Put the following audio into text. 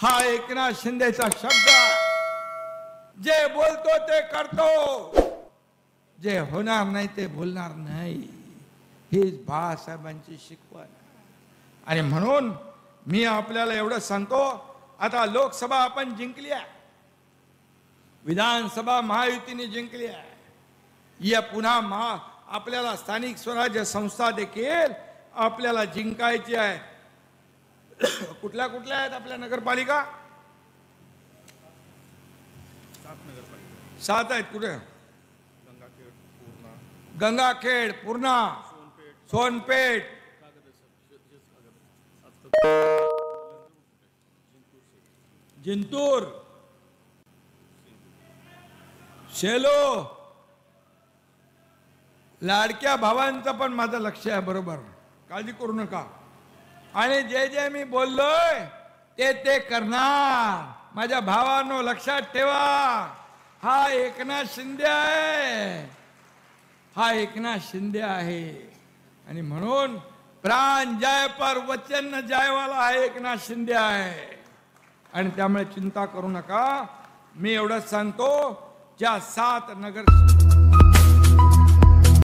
हा एकनाथ शिंदेचा शब्द, जे बोलतो ते करतो, जे होणार नाही ते बोलणार नाही, हीच बाळासाहेबांची शिकवण. आणि म्हणून मी आपल्याला एवढं सांगतो, आता लोकसभा आपण जिंकली आहे, विधानसभा महायुतीने जिंकली आहे, या पुन्हा आपल्याला स्थानिक स्वराज्य संस्था देखील आपल्याला जिंकायची आहे. कुठल्या कुठल्या आहेत आपल्या नगरपालिका? 7 आहेत. कुठे? गंगाखेड, पूर्णा, सोनपेठ, जिंतूर, शेलो. लाडक्या भावांचं पण माझं लक्ष आहे, बरोबर, काळजी करू नका. आणि जे जे मी बोललोय ते ते करणार. माझ्या भावांनो लक्षात ठेवा, हा एकनाथ शिंदे आहे, हा एकनाथ शिंदे आहे. आणि म्हणून प्राण जाय पर वचन न जायवाला हा एकनाथ शिंदे आहे. आणि त्यामुळे चिंता करू नका. मी एवढंच सांगतो, ज्या 7 नगर